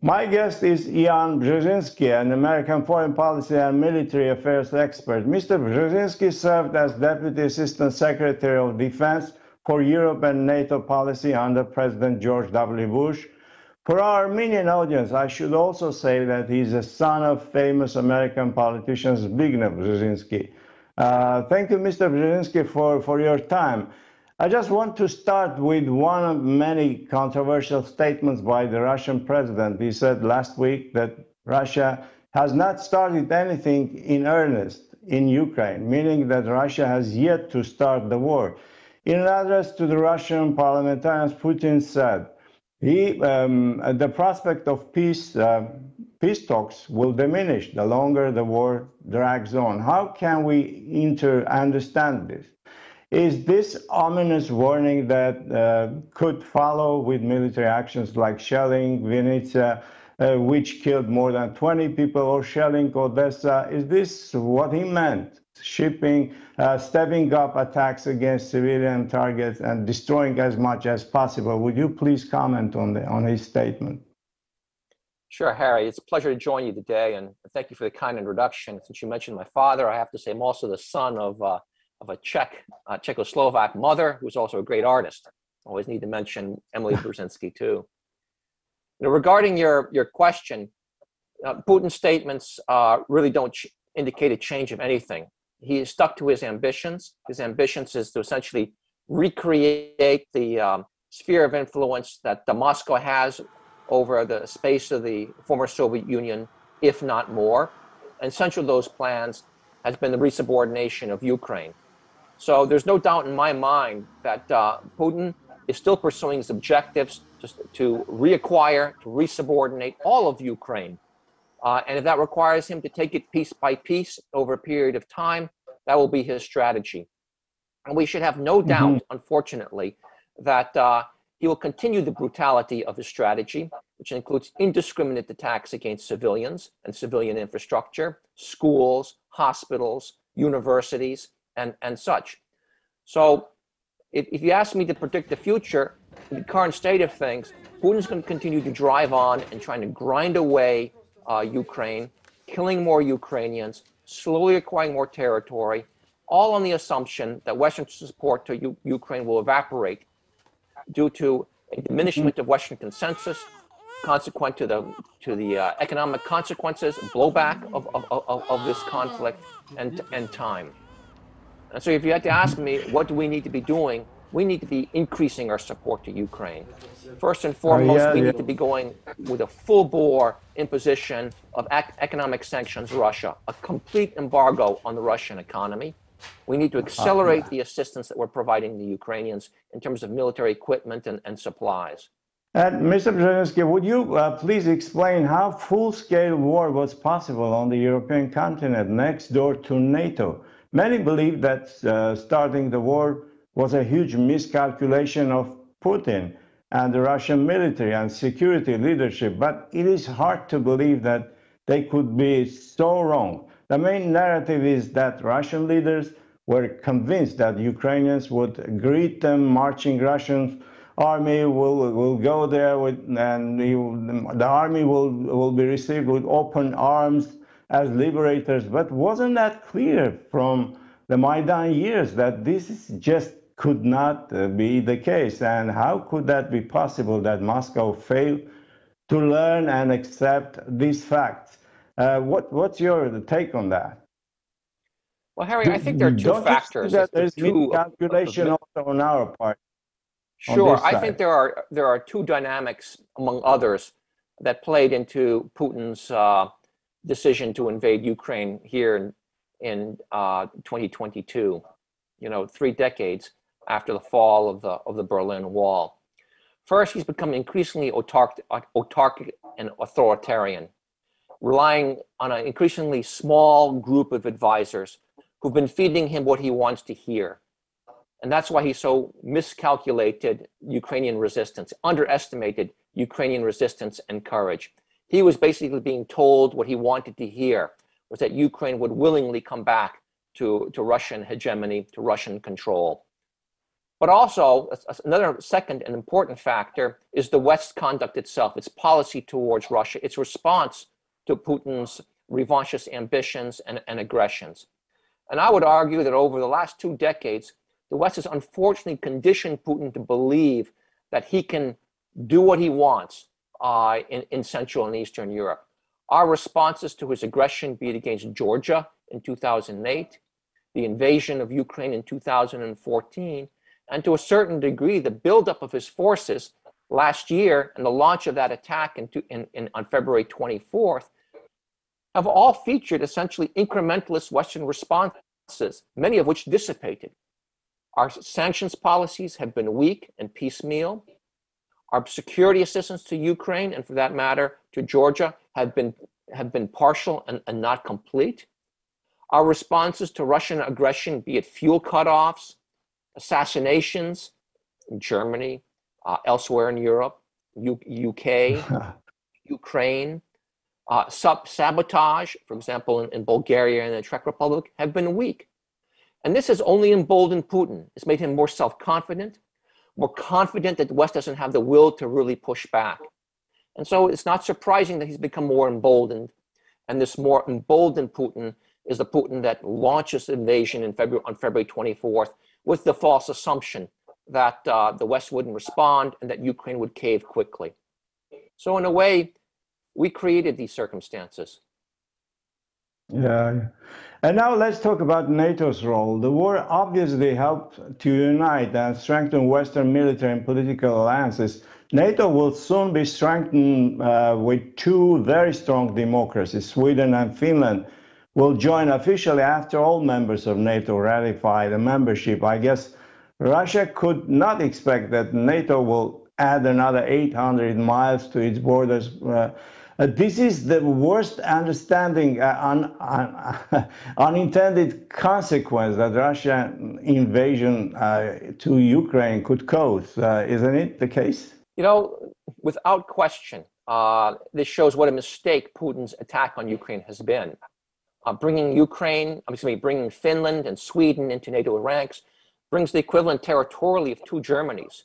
My guest is Zbigniew Brzezinski, an American foreign policy and military affairs expert. Mr. Brzezinski served as Deputy Assistant Secretary of Defense for Europe and NATO policy under President George W. Bush. For our Armenian audience, I should also say that he's a son of famous American politician Zbigniew Brzezinski. Thank you, Mr. Brzezinski, for your time. I just want to start with one of many controversial statements by the Russian president. He said last week that Russia has not started anything in earnest in Ukraine, meaning that Russia has yet to start the war. In an address to the Russian parliamentarians, Putin said, the prospect of peace talks will diminish the longer the war drags on. How can we understand this? Is this ominous warning that could follow with military actions like shelling Vinnytsia, which killed more than 20 people, or shelling Odessa? Is this what he meant? Stepping up attacks against civilian targets and destroying as much as possible. Would you please comment on his statement? Sure, Harry. It's a pleasure to join you today, and thank you for the kind introduction. Since you mentioned my father, I have to say I'm also the son of a Czechoslovak mother who's also a great artist. Always need to mention Emily Brzezinski too. Regarding your question, Putin's statements really don't indicate a change of anything. He is stuck to his ambitions. His ambitions is to essentially recreate the sphere of influence that Moscow has over the space of the former Soviet Union, if not more. And central to those plans has been the resubordination of Ukraine. So there's no doubt in my mind that Putin is still pursuing his objectives to reacquire, to resubordinate all of Ukraine. And if that requires him to take it piece by piece over a period of time, that will be his strategy. And we should have no doubt, unfortunately, that he will continue the brutality of his strategy, which includes indiscriminate attacks against civilians and civilian infrastructure, schools, hospitals, universities, and such. So if you ask me to predict the future, the current state of things, Putin's going to continue to drive on and trying to grind away Ukraine, killing more Ukrainians, slowly acquiring more territory, all on the assumption that Western support to Ukraine will evaporate due to a diminishment of Western consensus, consequent to the economic consequences, blowback of this conflict, and time. And so if you had to ask me, what do we need to be doing? We need to be increasing our support to Ukraine. First and foremost, we need to be going with a full-bore imposition of economic sanctions on Russia, a complete embargo on the Russian economy. We need to accelerate the assistance that we're providing the Ukrainians in terms of military equipment and supplies. And Mr. Brzezinski, would you please explain how full-scale war was possible on the European continent next door to NATO? Many believe that starting the war was a huge miscalculation of Putin and the Russian military and security leadership, but it is hard to believe that they could be so wrong. The main narrative is that Russian leaders were convinced that Ukrainians would greet them, marching Russian army will go there and the army will be received with open arms as liberators. But wasn't that clear from the Maidan years that this just could not be the case? And how could that be possible that Moscow failed to learn and accept these facts? What's your take on that? Well, Harry, I think there are two factors. That there's miscalculation also on our part. Sure, I think there are two dynamics, among others, that played into Putin's decision to invade Ukraine here in 2022. 3 decades after the fall of the Berlin Wall. First, he's become increasingly autarkic and authoritarian, relying on an increasingly small group of advisors who've been feeding him what he wants to hear. And that's why he so miscalculated Ukrainian resistance, underestimated Ukrainian resistance and courage. He was basically being told what he wanted to hear, was that Ukraine would willingly come back to Russian hegemony, to Russian control. But also, another second and important factor is the West's conduct itself, its policy towards Russia, its response to Putin's revanchist ambitions and aggressions. And I would argue that over the last 2 decades, the West has unfortunately conditioned Putin to believe that he can do what he wants in Central and Eastern Europe. Our responses to his aggression, be it against Georgia in 2008, the invasion of Ukraine in 2014, and to a certain degree, the buildup of his forces last year and the launch of that attack on February 24th, have all featured essentially incrementalist Western responses, many of which dissipated. Our sanctions policies have been weak and piecemeal. Our security assistance to Ukraine, and for that matter, to Georgia, have been partial and not complete. Our responses to Russian aggression, be it fuel cutoffs, assassinations in Germany, elsewhere in Europe, UK, Ukraine, sabotage, for example, in Bulgaria and the Czech Republic, have been weak. And this has only emboldened Putin. It's made him more self-confident, more confident that the West doesn't have the will to really push back. And so it's not surprising that he's become more emboldened. And this more emboldened Putin is the Putin that launches the invasion on February 24th with the false assumption that the West wouldn't respond and that Ukraine would cave quickly. So in a way, we created these circumstances. Yeah. And now let's talk about NATO's role. The war obviously helped to unite and strengthen Western military and political alliances. NATO will soon be strengthened with 2 very strong democracies. Sweden and Finland will join officially after all members of NATO ratify the membership. I guess Russia could not expect that NATO will add another 800 miles to its borders. This is the worst understanding, unintended consequence that Russian invasion to Ukraine could cause. Isn't it the case? You know, without question, this shows what a mistake Putin's attack on Ukraine has been. Bringing Finland and Sweden into NATO ranks brings the equivalent territorially of 2 Germanys.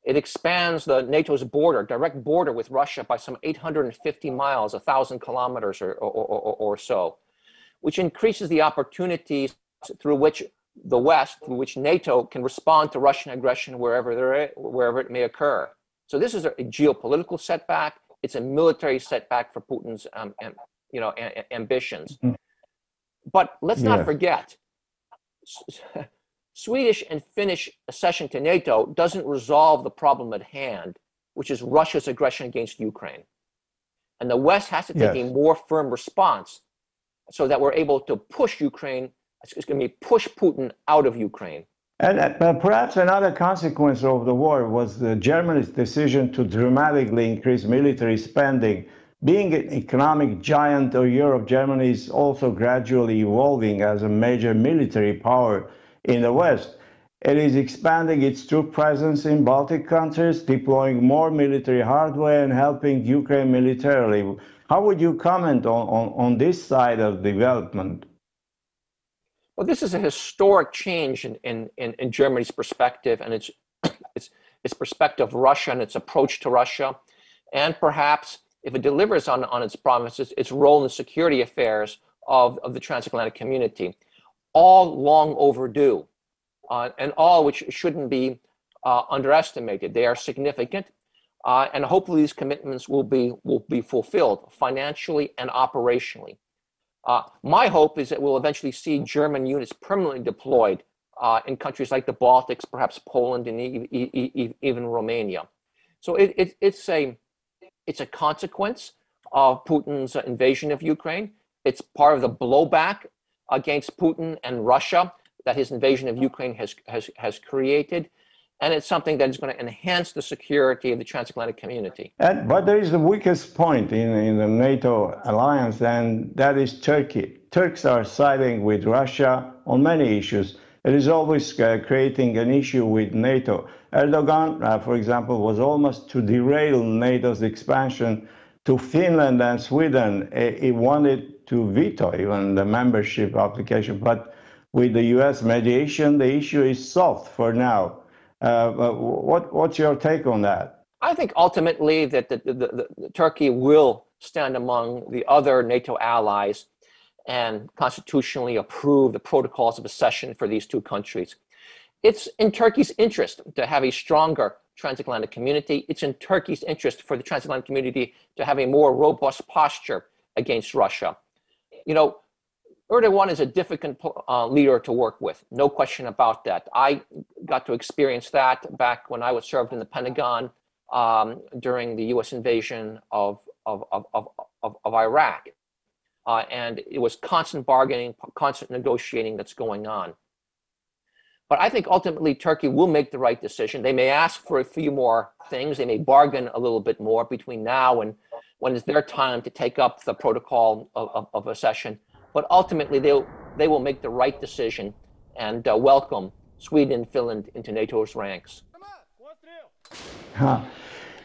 It expands the NATO's border, direct border with Russia by some 850 miles, 1,000 kilometers or so, which increases the opportunities through which the West, through which NATO can respond to Russian aggression wherever it may occur. So this is a geopolitical setback. It's a military setback for Putin's ambitions. But let's not forget, Swedish and Finnish accession to NATO doesn't resolve the problem at hand, which is Russia's aggression against Ukraine. And the West has to take a more firm response so that we're able to push push Putin out of Ukraine. And perhaps another consequence of the war was Germany's decision to dramatically increase military spending. Being an economic giant of Europe, Germany is also gradually evolving as a major military power in the West. It is expanding its troop presence in Baltic countries, deploying more military hardware and helping Ukraine militarily. How would you comment on this side of development? Well, this is a historic change in Germany's perspective and its perspective of Russia and its approach to Russia, and perhaps, if it delivers on its promises, its role in the security affairs of the transatlantic community. All long overdue, and all which shouldn't be underestimated. They are significant, and hopefully these commitments will be fulfilled financially and operationally. My hope is that we'll eventually see German units permanently deployed in countries like the Baltics, perhaps Poland, and even Romania. So it's a consequence of Putin's invasion of Ukraine. It's part of the blowback against Putin and Russia that his invasion of Ukraine has created. And it's something that is going to enhance the security of the transatlantic community. But there is the weakest point in the NATO alliance, and that is Turkey. Turks are siding with Russia on many issues. It is always creating an issue with NATO. Erdogan, for example, was almost to derail NATO's expansion to Finland and Sweden. He wanted to veto even the membership application, but with the US mediation, the issue is solved for now. What's your take on that? I think ultimately that Turkey will stand among the other NATO allies and constitutionally approve the protocols of accession for these two countries. It's in Turkey's interest to have a stronger transatlantic community. It's in Turkey's interest for the transatlantic community to have a more robust posture against Russia. You know, Erdogan is a difficult leader to work with, no question about that. I got to experience that back when I was served in the Pentagon during the U.S. invasion of Iraq. And it was constant bargaining, constant negotiating that's going on. But I think ultimately Turkey will make the right decision. They may ask for a few more things. They may bargain a little bit more between now and when it's their time to take up the protocol of accession. But ultimately, they will make the right decision and welcome Sweden and Finland into NATO's ranks.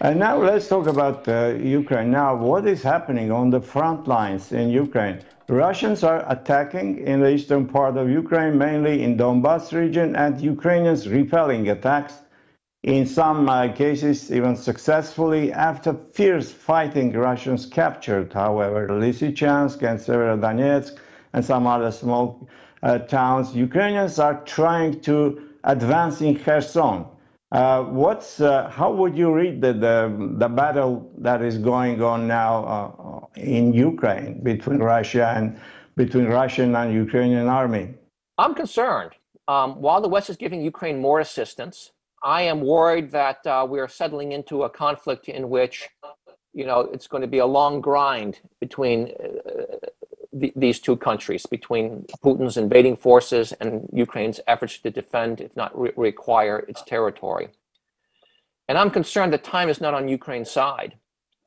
And now let's talk about Ukraine. Now, what is happening on the front lines in Ukraine? Russians are attacking in the eastern part of Ukraine, mainly in Donbas region, and Ukrainians repelling attacks, in some cases even successfully. After fierce fighting, Russians captured, however, Lysychansk and Severodonetsk and some other small towns. Ukrainians are trying to advance in Kherson. How would you read the battle that is going on now in Ukraine between Russia and Russian and Ukrainian army? I'm concerned. While the West is giving Ukraine more assistance, I am worried that we are settling into a conflict in which, you know, it's going to be a long grind between these two countries, between Putin's invading forces and Ukraine's efforts to defend, if not reacquire, its territory. And I'm concerned that time is not on Ukraine's side.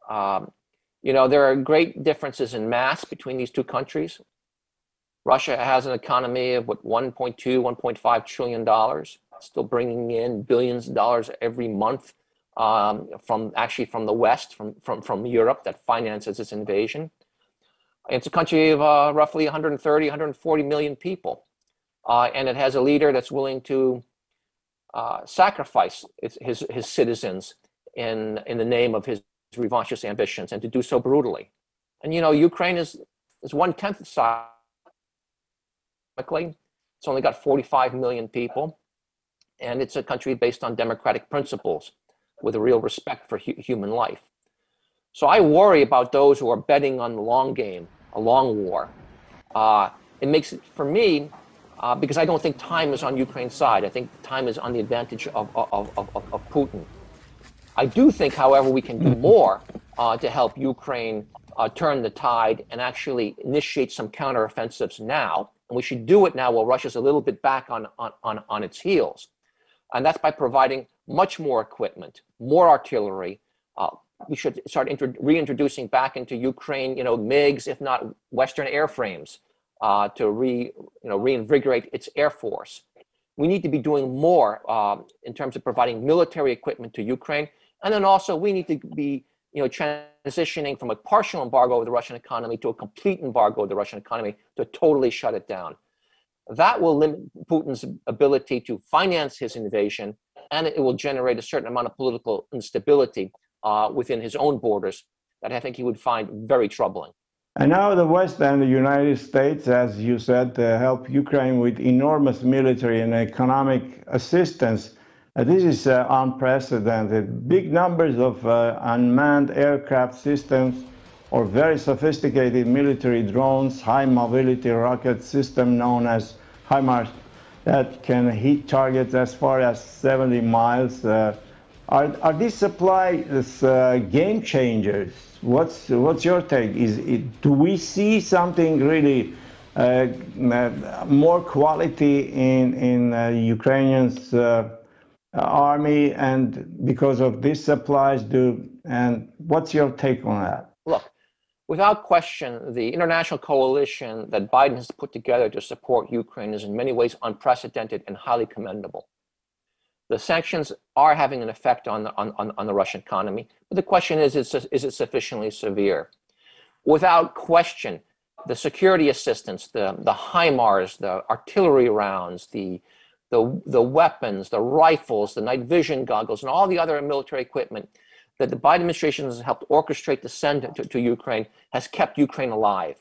You know, there are great differences in mass between these two countries. Russia has an economy of what, $1.2, $1.5 trillion, still bringing in billions of dollars every month from the West, from Europe, that finances its invasion. It's a country of roughly 130, 140 million people. And it has a leader that's willing to sacrifice his citizens in the name of his revanchist ambitions, and to do so brutally. And, you know, Ukraine is 1/10 the size. It's only got 45 million people. And it's a country based on democratic principles with a real respect for human life. So I worry about those who are betting on the long game, a long war. It makes it, for me, because I don't think time is on Ukraine's side. I think time is on the advantage of Putin. I do think, however, we can do more to help Ukraine turn the tide and actually initiate some counteroffensives now. And we should do it now while Russia's a little bit back on its heels. And that's by providing much more equipment, more artillery. We should start reintroducing back into Ukraine, you know, MiGs, if not Western airframes, to reinvigorate its air force. We need to be doing more in terms of providing military equipment to Ukraine, and then also we need to be, you know, transitioning from a partial embargo of the Russian economy to a complete embargo of the Russian economy to totally shut it down. That will limit Putin's ability to finance his invasion, and it will generate a certain amount of political instability within his own borders that I think he would find very troubling. And now the West and the United States, as you said, help Ukraine with enormous military and economic assistance. This is unprecedented. Big numbers of unmanned aircraft systems or very sophisticated military drones, high mobility rocket system known as HIMARS that can hit targets as far as 70 miles. Are these supplies game changers? What's your take? Do we see something really more quality in Ukrainians' army, and because of these supplies? And what's your take on that? Look, without question, the international coalition that Biden has put together to support Ukraine is in many ways unprecedented and highly commendable. The sanctions are having an effect on the Russian economy, but the question is it sufficiently severe? Without question, the security assistance, the HIMARS, the artillery rounds, the the weapons, the rifles, the night vision goggles, and all the other military equipment that the Biden administration has helped orchestrate to send to Ukraine has kept Ukraine alive.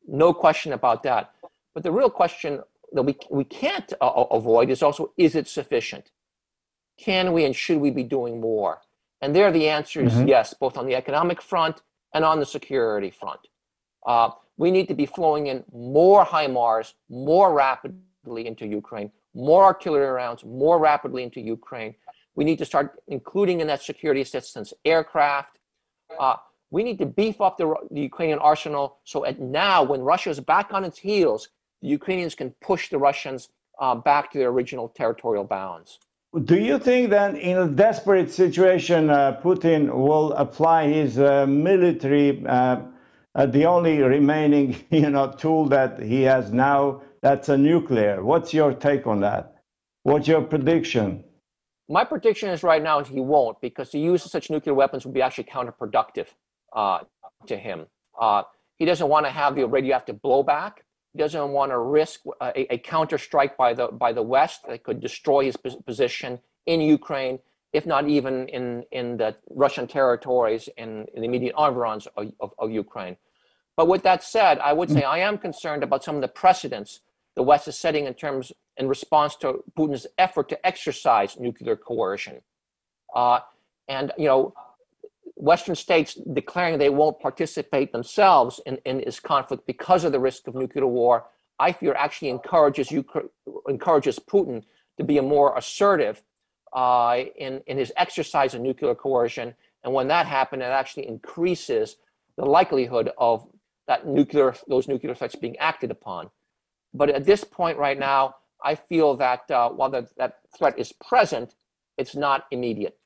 No question about that. But the real question that we can't avoid is also, is it sufficient? Can we and should we be doing more? And there the answer is yes, both on the economic front and on the security front. We need to be flowing in more HIMARS more rapidly into Ukraine, more artillery rounds more rapidly into Ukraine. We need to start including in that security assistance aircraft. We need to beef up the Ukrainian arsenal so now when Russia is back on its heels, the Ukrainians can push the Russians back to their original territorial bounds. Do you think that in a desperate situation, Putin will apply his military, the only remaining tool that he has now, that's a nuclear? What's your take on that? What's your prediction? My prediction is right now he won't, because the use of such nuclear weapons would be actually counterproductive to him. He doesn't want to have the radioactive blowback. He doesn't want to risk a counterstrike by the West that could destroy his position in Ukraine, if not even in the Russian territories in the immediate environs of Ukraine. But with that said, I would say I am concerned about some of the precedents the West is setting in response to Putin's effort to exercise nuclear coercion. Western states declaring they won't participate themselves in this conflict because of the risk of nuclear war, I fear actually encourages Putin to be more assertive in his exercise of nuclear coercion. And when that happens, it actually increases the likelihood of those nuclear threats being acted upon. But at this point right now, I feel that while that threat is present, it's not immediate.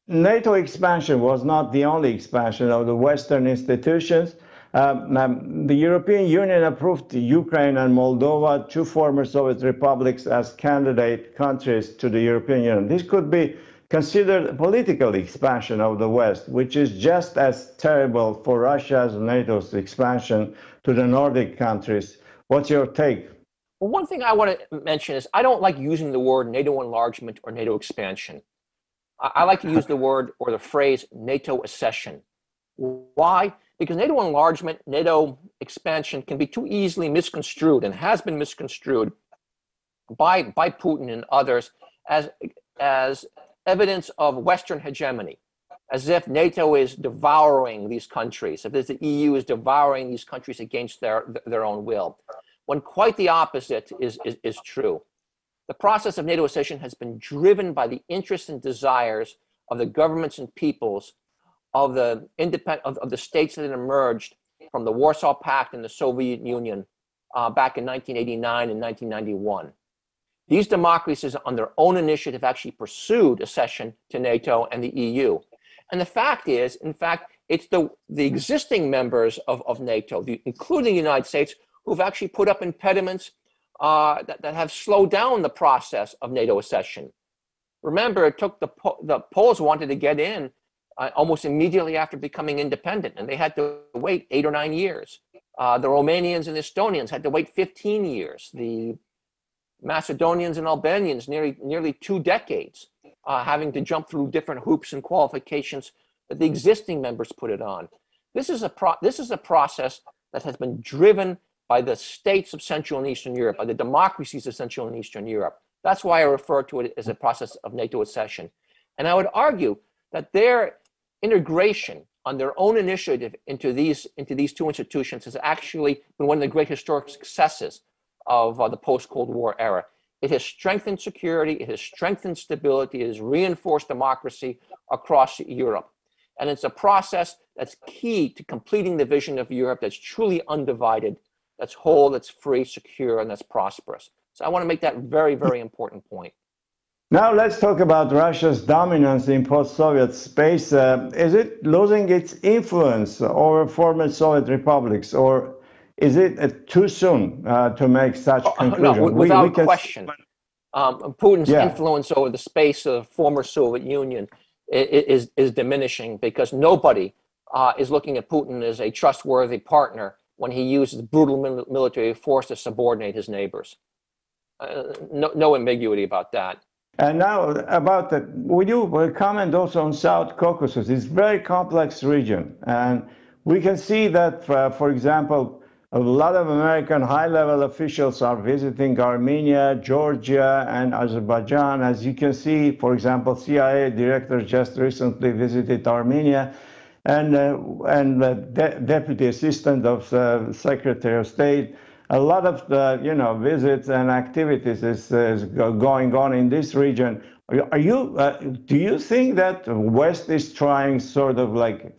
NATO expansion was not the only expansion of the Western institutions. The European Union approved Ukraine and Moldova, two former Soviet republics, as candidate countries to the European Union. This could be considered a political expansion of the West, which is just as terrible for Russia's NATO's expansion to the Nordic countries. What's your take? Well, one thing I want to mention is I don't like using the word NATO enlargement or NATO expansion. I like to use the word or the phrase NATO accession. Why? Because NATO enlargement, NATO expansion can be too easily misconstrued and has been misconstrued by Putin and others as evidence of Western hegemony, as if NATO is devouring these countries, as if the EU is devouring these countries against their own will, when quite the opposite is true. The process of NATO accession has been driven by the interests and desires of the governments and peoples of the states that had emerged from the Warsaw Pact and the Soviet Union back in 1989 and 1991. These democracies, on their own initiative, actually pursued accession to NATO and the EU. And the fact is, in fact, it's the existing members of NATO, including the United States, who've actually put up impediments that have slowed down the process of NATO accession. Remember, it took the Poles wanted to get in almost immediately after becoming independent, and they had to wait 8 or 9 years. The Romanians and Estonians had to wait 15 years. The Macedonians and Albanians nearly 2 decades, having to jump through different hoops and qualifications that the existing members put it on. This is a process that has been driven by the states of Central and Eastern Europe, by the democracies of Central and Eastern Europe. That's why I refer to it as a process of NATO accession. And I would argue that their integration on their own initiative into these two institutions has actually been one of the great historic successes of the post-Cold War era. It has strengthened security, it has strengthened stability, it has reinforced democracy across Europe. And it's a process that's key to completing the vision of Europe that's truly undivided, that's whole, that's free, secure, and that's prosperous. So I want to make that very, very important point. Now let's talk about Russia's dominance in post-Soviet space. Is it losing its influence over former Soviet republics, or is it too soon to make such conclusions? No, without question. Putin's influence over the space of the former Soviet Union is diminishing, because nobody is looking at Putin as a trustworthy partner when he uses brutal military force to subordinate his neighbors. No ambiguity about that. And now about the, would you comment also on South Caucasus? It's a very complex region. And we can see that, for example, a lot of American high-level officials are visiting Armenia, Georgia, and Azerbaijan. As you can see, for example, CIA director just recently visited Armenia, and the Deputy Assistant of the Secretary of State. A lot of the, visits and activities is going on in this region. Do you think that the West is trying sort of like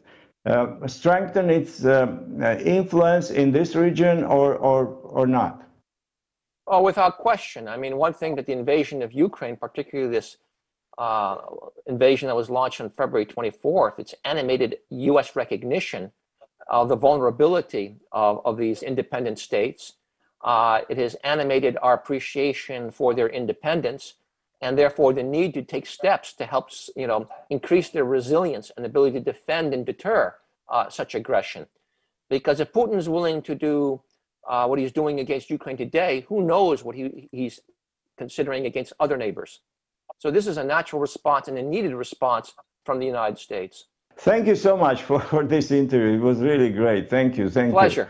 strengthen its influence in this region or not? Oh, without question. I mean, one thing that the invasion of Ukraine, particularly this invasion that was launched on February 24th, it's animated U.S. recognition of the vulnerability of these independent states. It has animated our appreciation for their independence, and therefore the need to take steps to help, increase their resilience and ability to defend and deter such aggression. Because if Putin's willing to do what he's doing against Ukraine today, who knows what he's considering against other neighbors. So this is a natural response and a needed response from the United States. Thank you so much for this interview. It was really great. Thank you. Thank you. Pleasure.